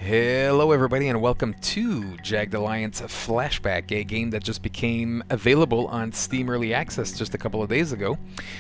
Hello everybody and welcome to Jagged Alliance Flashback, a game that just became available on Steam Early Access just a couple of days ago.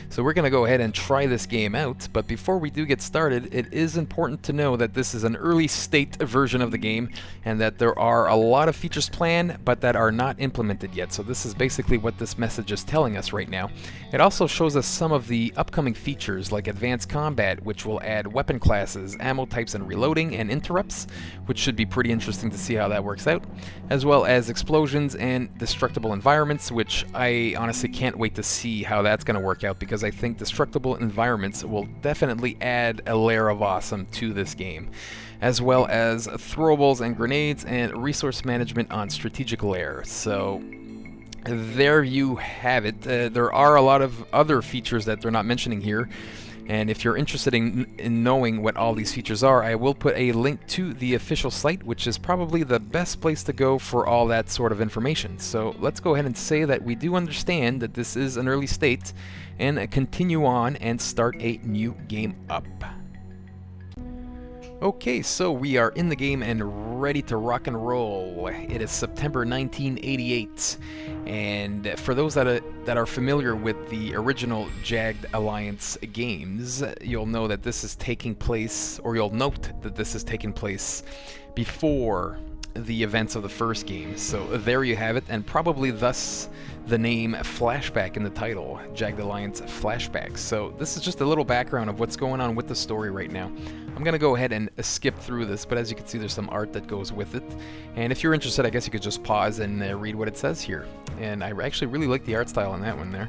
So we're going to go ahead and try this game out, but before we do get started, it is important to know that this is an early state version of the game and that there are a lot of features planned but that are not implemented yet. So this is basically what this message is telling us right now. It also shows us some of the upcoming features like advanced combat, which will add weapon classes, ammo types and reloading, and interrupts, which should be pretty interesting to see how that works out, as well as explosions and destructible environments, which I honestly can't wait to see how that's going to work out, because I think destructible environments will definitely add a layer of awesome to this game, as well as throwables and grenades and resource management on strategic layer. So there you have it. There are a lot of other features that they're not mentioning here. And if you're interested in knowing what all these features are, I will put a link to the official site, which is probably the best place to go for all that sort of information. So let's go ahead and say that we do understand that this is an early state, and continue on and start a new game up. Okay, so we are in the game and ready to rock and roll. It is September 1988, and for those that are familiar with the original Jagged Alliance games, you'll know that this is taking place, or you'll note that this is taking place before the events of the first game. So there you have it, and probably thus the name Flashback in the title, Jagged Alliance Flashback. So this is just a little background of what's going on with the story right now. I'm going to go ahead and skip through this, but as you can see, there's some art that goes with it. And if you're interested, I guess you could just pause and read what it says here. And I actually really like the art style on that one there.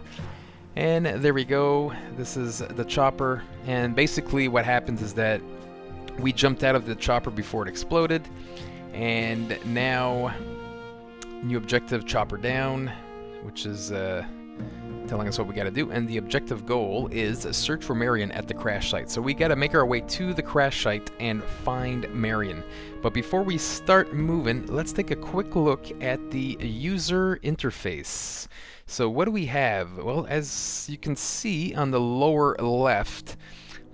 And there we go. This is the chopper. And basically what happens is that we jumped out of the chopper before it exploded. And now, new objective, chopper down, which is telling us what we got to do. And the objective goal is search for Marion at the crash site. So we got to make our way to the crash site and find Marion. But before we start moving, let's take a quick look at the user interface. So what do we have? Well, as you can see on the lower left,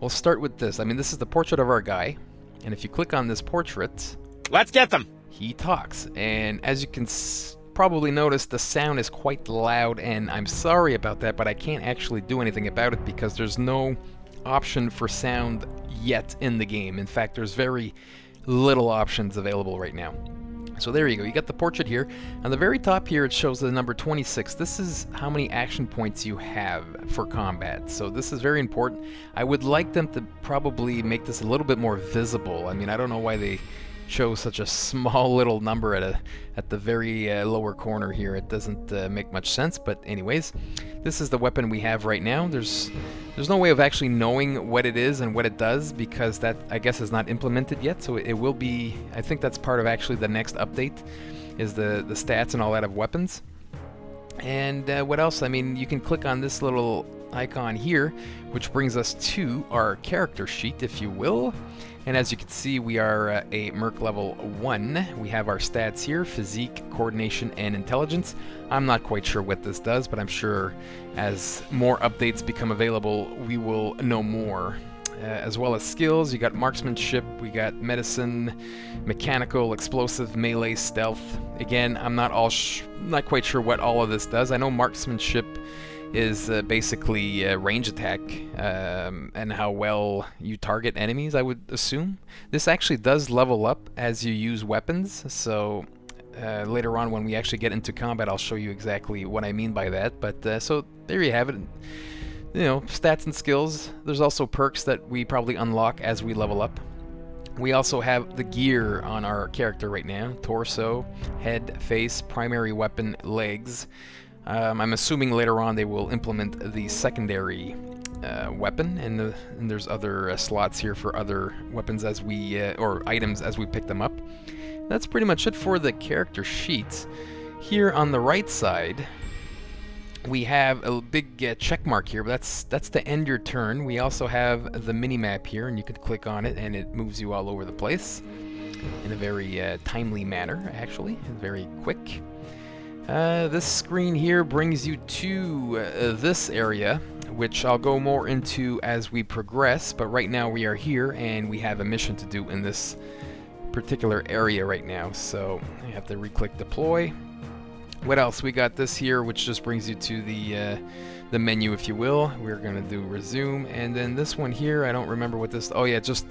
we'll start with this. I mean, this is the portrait of our guy. And if you click on this portrait, let's get them! He talks. And as you can probably notice, the sound is quite loud, and I'm sorry about that, but I can't actually do anything about it because there's no option for sound yet in the game. In fact, there's very little options available right now. So there you go, you got the portrait here. On the very top here, it shows the number 26. This is how many action points you have for combat. So this is very important. I would like them to probably make this a little bit more visible. I mean, I don't know why they chose such a small little number at the very lower corner here. It doesn't make much sense, but anyways, this is the weapon we have right now. There's no way of actually knowing what it is and what it does, because that, I guess, is not implemented yet. So it will be, I think that's part of actually the next update, is the stats and all that of weapons. And what else? I mean, you can click on this little icon here, which brings us to our character sheet, if you will. And as you can see, we are a Merc level 1. We have our stats here: physique, coordination, and intelligence. I'm not quite sure what this does, but I'm sure as more updates become available, we will know more. As well as skills, you got marksmanship, we got medicine, mechanical, explosive, melee, stealth. Again, I'm not quite sure what all of this does. I know marksmanship is basically range attack and how well you target enemies, I would assume. This actually does level up as you use weapons, so later on when we actually get into combat, I'll show you exactly what I mean by that. But so there you have it. You know, stats and skills. There's also perks that we probably unlock as we level up. We also have the gear on our character right now: torso, head, face, primary weapon, legs. I'm assuming later on they will implement the secondary weapon, and there's other slots here for other weapons as we or items as we pick them up. That's pretty much it for the character sheet. Here on the right side, we have a big check mark here, but that's to end your turn. We also have the mini map here, and you could click on it, and it moves you all over the place in a very timely manner, actually, very quick. This screen here brings you to this area, which I'll go more into as we progress, but right now we are here and we have a mission to do in this particular area right now. So I have to re-click deploy. What else? We got this here, which just brings you to the menu, if you will. We're gonna do resume, and then this one here, I don't remember what this. Oh yeah, it just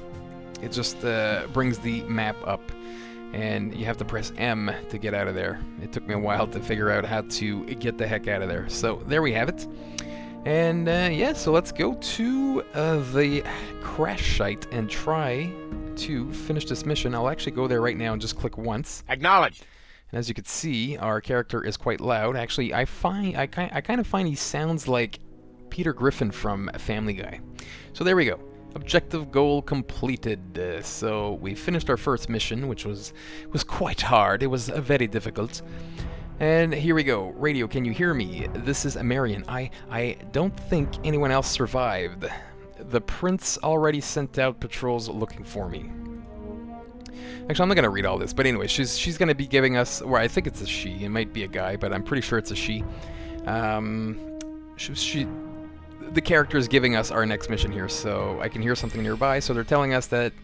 brings the map up, and you have to press M to get out of there. It took me a while to figure out how to get the heck out of there. So there we have it. And yeah, so let's go to the crash site and try to finish this mission. I'll actually go there right now and just click once. Acknowledged. And as you can see, our character is quite loud. Actually, I kind of find he sounds like Peter Griffin from Family Guy. So there we go. Objective goal completed. So we finished our first mission, which was quite hard. It was very difficult. And here we go. Radio, can you hear me? This is Marion. I don't think anyone else survived. The prince already sent out patrols looking for me. Actually, I'm not going to read all this, but anyway, she's going to be giving us, or I think it's a she. It might be a guy, but I'm pretty sure it's a she. The character is giving us our next mission here, so I can hear something nearby. So they're telling us that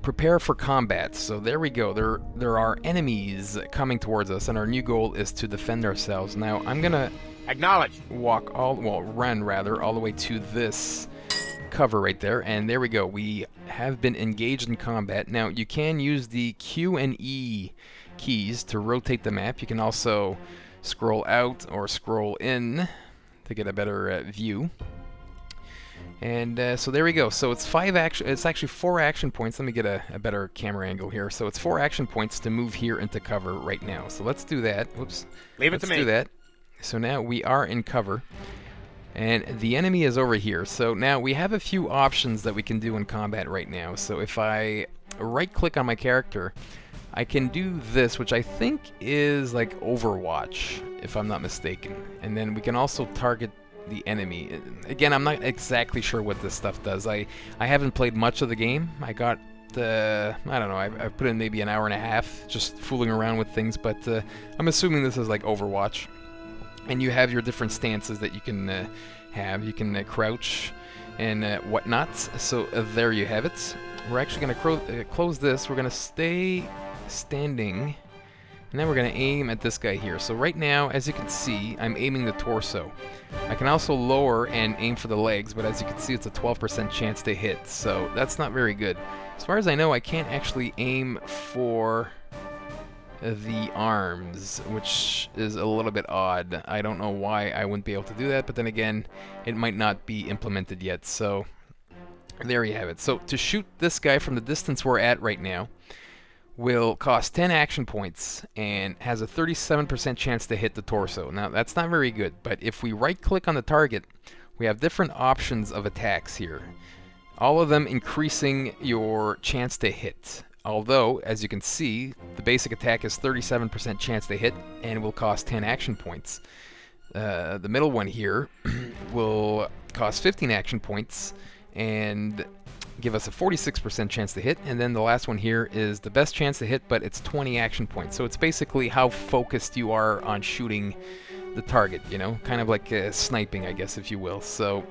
prepare for combat. So there we go. There are enemies coming towards us, and our new goal is to defend ourselves. Now I'm gonna run rather, all the way to this cover right there, and there we go. We have been engaged in combat. Now you can use the Q and E keys to rotate the map. You can also scroll out or scroll in to get a better view. And so there we go. So it's it's actually 4 action points. Let me get a better camera angle here. So it's 4 action points to move here into cover right now. So let's do that. Whoops. Leave it to me. Let's do that. So now we are in cover. And the enemy is over here. So now we have a few options that we can do in combat right now. So if I right-click on my character, I can do this, which I think is like Overwatch, if I'm not mistaken. And then we can also target the enemy. Again, I'm not exactly sure what this stuff does. I haven't played much of the game. I got, I don't know, I put in maybe an hour and a half just fooling around with things, but I'm assuming this is like Overwatch. And you have your different stances that you can have. You can crouch and whatnot. So there you have it. We're actually going to close this. We're going to stay standing. And then we're going to aim at this guy here. So right now, as you can see, I'm aiming the torso. I can also lower and aim for the legs, but as you can see, it's a 12% chance to hit. So that's not very good. As far as I know, I can't actually aim for the arms, which is a little bit odd. I don't know why I wouldn't be able to do that, but then again, it might not be implemented yet. So there you have it. So to shoot this guy from the distance we're at right now will cost 10 action points and has a 37% chance to hit the torso. Now that's not very good, but if we right click on the target, we have different options of attacks here, all of them increasing your chance to hit. Although, as you can see, the basic attack is 37% chance to hit and will cost 10 action points. The middle one here will cost 15 action points and give us a 46% chance to hit. And then the last one here is the best chance to hit, but it's 20 action points. So it's basically how focused you are on shooting the target, you know, kind of like sniping, I guess, if you will. So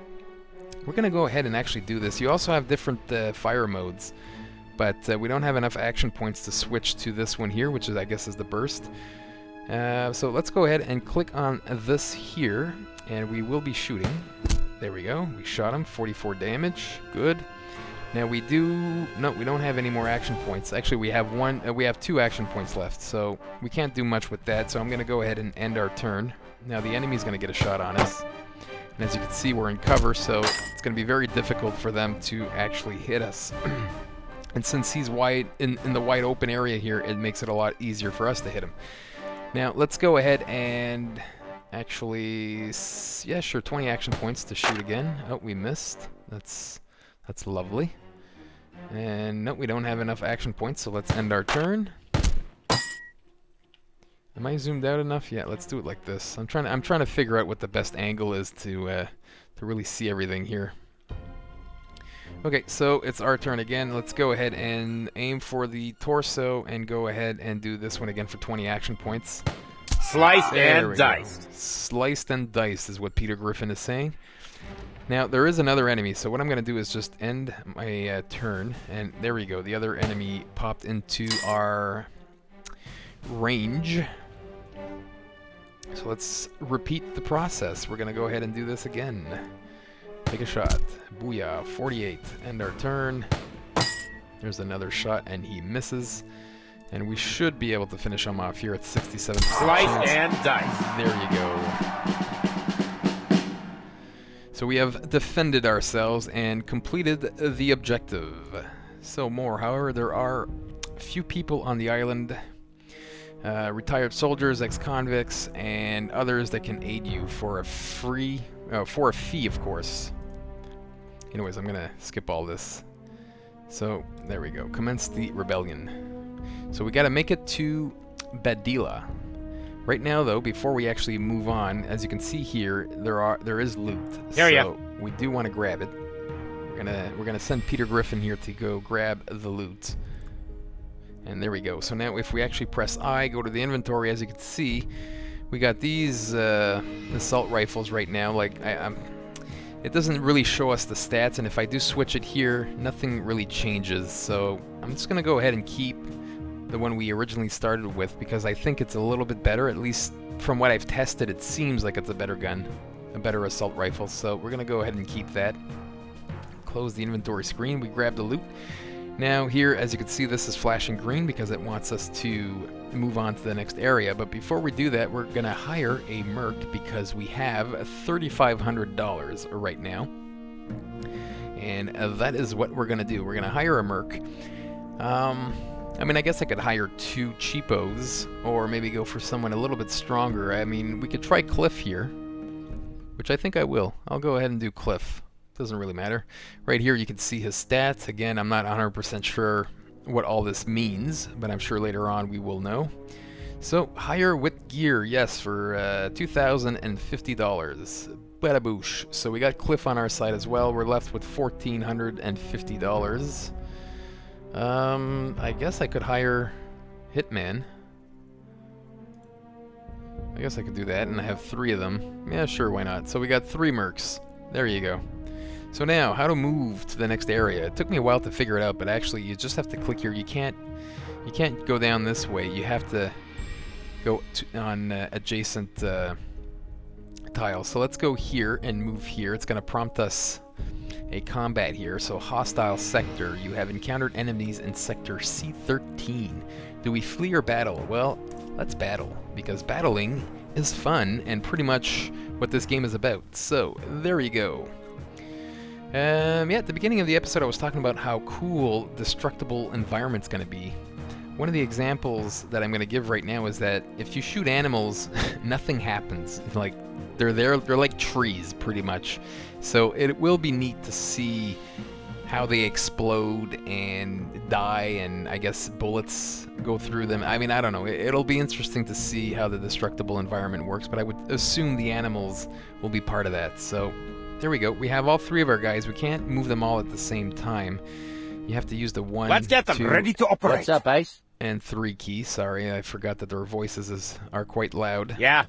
we're going to go ahead and actually do this. You also have different fire modes. But we don't have enough action points to switch to this one here, which is, I guess, is the burst. So let's go ahead and click on this here, and we will be shooting. There we go. We shot him. 44 damage. Good. Now we don't have any more action points. Actually, we have 2 action points left, so we can't do much with that. So I'm going to go ahead and end our turn. Now the enemy's going to get a shot on us. And as you can see, we're in cover, so it's going to be very difficult for them to actually hit us. And since he's wide in the wide open area here, it makes it a lot easier for us to hit him. Now let's go ahead and actually, yeah, sure, 20 action points to shoot again. Oh, we missed. That's lovely. And no, we don't have enough action points, so let's end our turn. Am I zoomed out enough? Yeah, let's do it like this. I'm trying to figure out what the best angle is to really see everything here. Okay, so it's our turn again. Let's go ahead and aim for the torso and go ahead and do this one again for 20 action points. Sliced and diced. Sliced and diced is what Peter Griffin is saying. Now, there is another enemy, so what I'm going to do is just end my turn, and there we go. The other enemy popped into our range. So let's repeat the process. We're going to go ahead and do this again. Take a shot. Booyah. 48. End our turn. There's another shot, and he misses. And we should be able to finish him off here at 67. Slice and dice. There you go. So we have defended ourselves and completed the objective. So more, however, there are a few people on the island, retired soldiers, ex-convicts, and others that can aid you for a fee, of course. Anyways, I'm gonna skip all this. So there we go. Commence the rebellion. So we got to make it to Badila. Right now, though, before we actually move on, as you can see here, there is loot. So we do want to grab it. We're gonna send Peter Griffin here to go grab the loot. And there we go. So now, if we actually press I, go to the inventory, as you can see, we got these assault rifles right now. Like it doesn't really show us the stats, and if I do switch it here, nothing really changes. So I'm just gonna go ahead and keep the one we originally started with, because I think it's a little bit better. At least from what I've tested, it seems like it's a better gun, a better assault rifle. So we're gonna go ahead and keep that. Close the inventory screen. We grab the loot. Now here, as you can see, this is flashing green because it wants us to move on to the next area. But before we do that, we're gonna hire a merc because we have $3,500 right now, and that is what we're gonna do. We're gonna hire a merc. I mean, I guess I could hire 2 cheapos, or maybe go for someone a little bit stronger. I mean, we could try Cliff here, which I think I will. I'll go ahead and do Cliff. Doesn't really matter. Right here you can see his stats. Again, I'm not 100% sure what all this means, but I'm sure later on we will know. So, hire with gear, yes, for $2,050. Bada boosh. So we got Cliff on our side as well. We're left with $1,450. I guess I could hire Hitman. I guess I could do that, and I have 3 of them. Yeah, sure, why not? So we got 3 mercs. There you go. So now, how to move to the next area. It took me a while to figure it out, but actually you just have to click here. You can't go down this way. You have to go on adjacent tiles. So let's go here and move here. It's going to prompt us a combat here. So hostile sector. You have encountered enemies in sector C13. Do we flee or battle? Well, let's battle, because battling is fun and pretty much what this game is about. So there you go. Yeah, at the beginning of the episode I was talking about how cool destructible environment's going to be. One of the examples that I'm going to give right now is that if you shoot animals, nothing happens. Like, they're like trees, pretty much. So it will be neat to see how they explode and die, and I guess bullets go through them. I mean, I don't know. It'll be interesting to see how the destructible environment works, but I would assume the animals will be part of that. So there we go. We have all 3 of our guys. We can't move them all at the same time. You have to use the 1, Let's get them 2, ready to operate. What's up, Ace? and 3 key. Sorry, I forgot that their voices are quite loud. Yeah.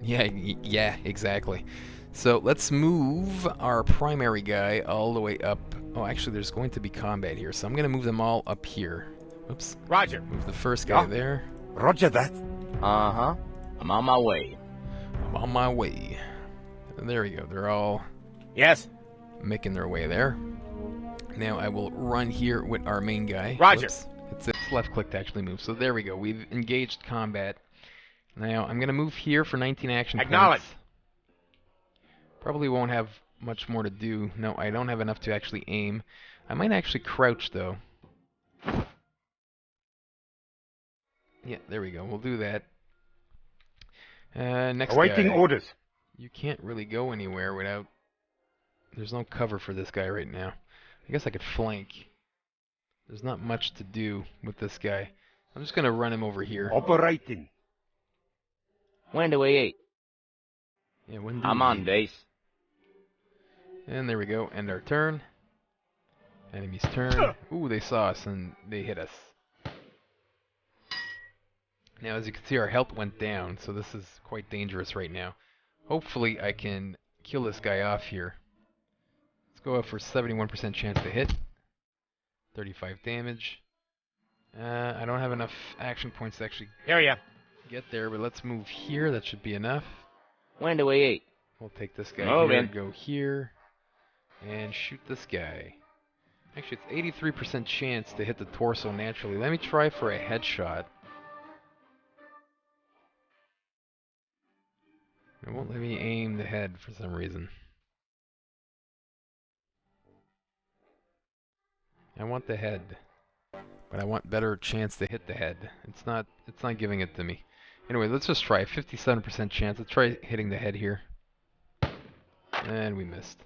Yeah, exactly. So let's move our primary guy all the way up. Oh, actually, there's going to be combat here, so I'm going to move them all up here. Oops. Roger. Move the first guy there. Roger that. Uh-huh. I'm on my way. I'm on my way. And there we go. They're all Yes. making their way there. Now I will run here with our main guy. Roger. Whoops. It's left click to actually move. So there we go. We've engaged combat. Now I'm going to move here for 19 action Acknowledge. points. Probably won't have much more to do. No, I don't have enough to actually aim. I might actually crouch though. Yeah, there we go. We'll do that. Next Awaiting guy. orders. You can't really go anywhere without... There's no cover for this guy right now. I guess I could flank. There's not much to do with this guy. I'm just going to run him over here. Operating. When do we eat? Yeah, when do I'm we on, eat? Dace. And there we go. End our turn. Enemy's turn. Ooh, they saw us and they hit us. Now, as you can see, our health went down, so this is quite dangerous right now. Hopefully, I can kill this guy off here. go up for 71% chance to hit. 35 damage. I don't have enough action points to actually Hear ya. get there, but let's move here. That should be enough. When do we eat? We'll take this guy Move here, in. go here, and shoot this guy. Actually, it's 83% chance to hit the torso naturally. Let me try for a headshot. It won't let me aim the head for some reason. I want the head, but I want better chance to hit the head. It's not giving it to me. Anyway, let's just try. 57% chance. Let's try hitting the head here. And we missed.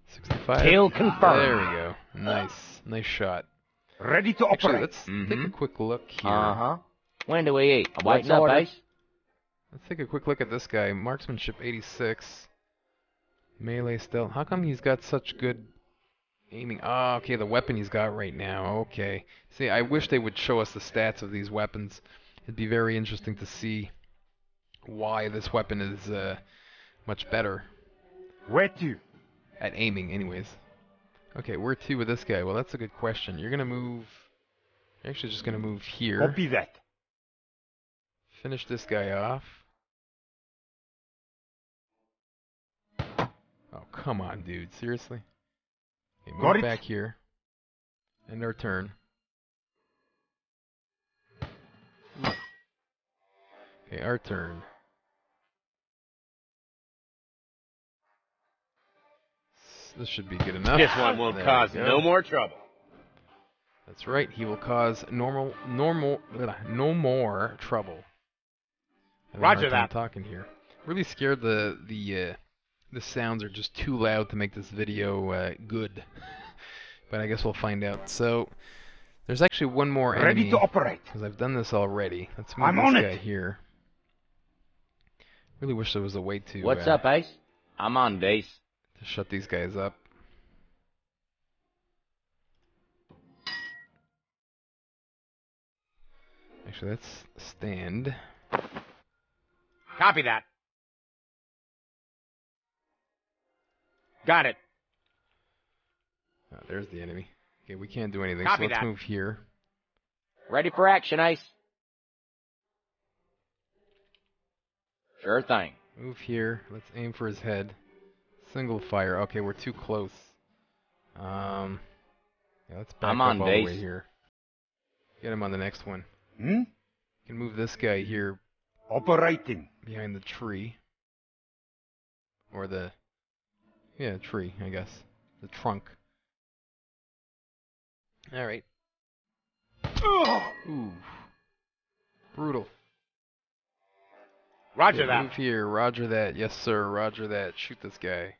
65. Kill confirmed. There we go. Nice. Nice shot. Ready to Actually, operate. let's take a quick look here. Uh-huh. When do we eat? What's Waiting up, order? Ace? Let's take a quick look at this guy. Marksmanship 86. Melee stealth. How come he's got such good aiming? Oh, okay, the weapon he's got right now. Okay. See, I wish they would show us the stats of these weapons. It'd be very interesting to see why this weapon is much better Where to? at aiming, anyways. Okay, where to with this guy? Well, that's a good question. You're gonna move. You're actually just gonna move here. Copy that. Finish this guy off. Oh, come on, dude. Seriously? Okay, Got move it. back here. End our turn. Okay, our turn. This should be good enough. This one will There cause we go. no more trouble. That's right. He will cause no more trouble. Having a Roger hard time that. Talking here. Really scared the sounds are just too loud to make this video good. But I guess we'll find out. So there's actually one more Ready enemy to operate. because I've done this already. Let's move I'm this on guy it. here. Really wish there was a way to What's up, Ace? I'm on, Ace. to shut these guys up. Actually, let's stand. Copy that. Got it. Oh, there's the enemy. Okay, we can't do anything, Copy so let's that. move here. Ready for action, Ace? Sure thing. Move here. Let's aim for his head. Single fire. Okay, we're too close. Yeah, let's back I'm up on all the way base. here. Get him on the next one. Hmm? You can move this guy here Operating. behind the tree. Or the... yeah, tree, I guess. The trunk. Alright. Ooh. Brutal. Roger Okay, that. move here. Roger that. Yes, sir. Roger that. Shoot this guy.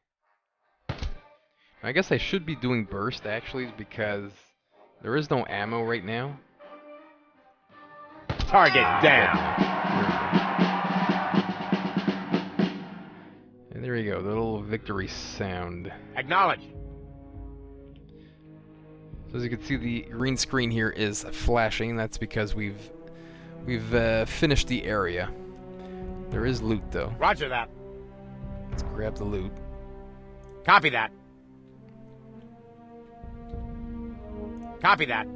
I guess I should be doing burst, actually, because there is no ammo right now. Target down. And there you go, the little victory sound. Acknowledge. So as you can see, the green screen here is flashing. That's because we've finished the area. There is loot, though. Roger that. Let's grab the loot. Copy that. Copy that.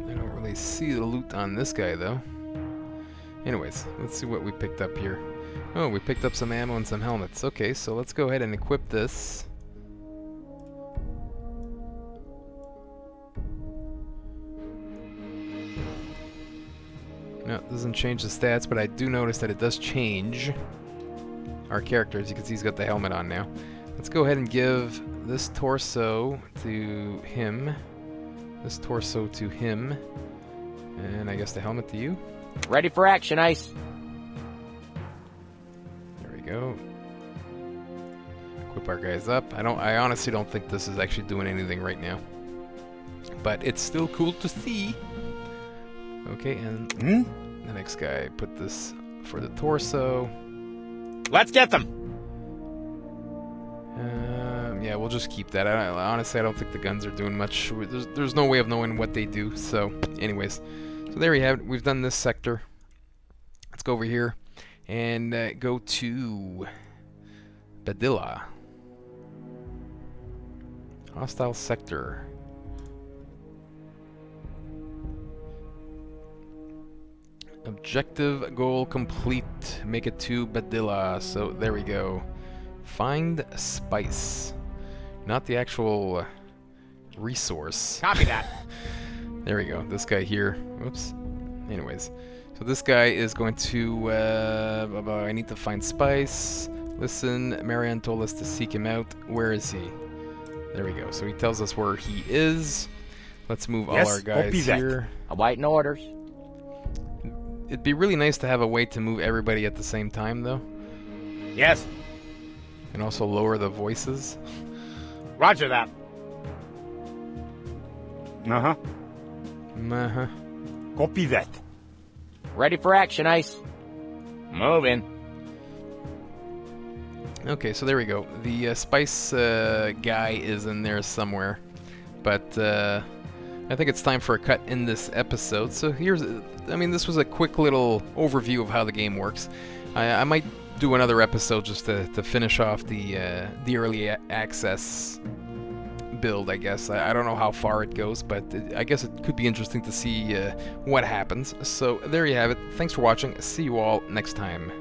I don't really see the loot on this guy, though. Anyways, let's see what we picked up here. Oh, we picked up some ammo and some helmets. Okay, so let's go ahead and equip this. No, it doesn't change the stats, but I do notice that it does change our character. As you can see, he's got the helmet on now. Let's go ahead and give this torso to him. This torso to him. And I guess the helmet to you. Ready for action, Ace? There we go. Equip our guys up. I honestly don't think this is actually doing anything right now. But it's still cool to see. Okay, and the next guy, put this for the torso. Let's get them. Yeah, we'll just keep that. Honestly, I don't think the guns are doing much. There's no way of knowing what they do. So, anyways. So there we have it. We've done this sector. Let's go over here. And go to Badilla. Hostile sector. Objective goal complete. Make it to Badilla. So there we go. Find spice. Not the actual resource. Copy that. There we go. This guy here. Whoops. Anyways. So this guy is going to... I need to find spice. Listen, Marianne told us to seek him out. Where is he? There we go. So he tells us where he is. Let's move all our guys here. Awaiting orders. It'd be really nice to have a way to move everybody at the same time, though. Yes. And also lower the voices. Roger that. Uh-huh. Uh-huh. Copy that. Ready for action, Ice. Moving. Okay, so there we go. The spice guy is in there somewhere. But I think it's time for a cut in this episode. So here's... I mean, this was a quick little overview of how the game works. I might do another episode just to finish off the early access build, I guess. I don't know how far it goes, but I guess it could be interesting to see what happens. So there you have it. Thanks for watching. See you all next time.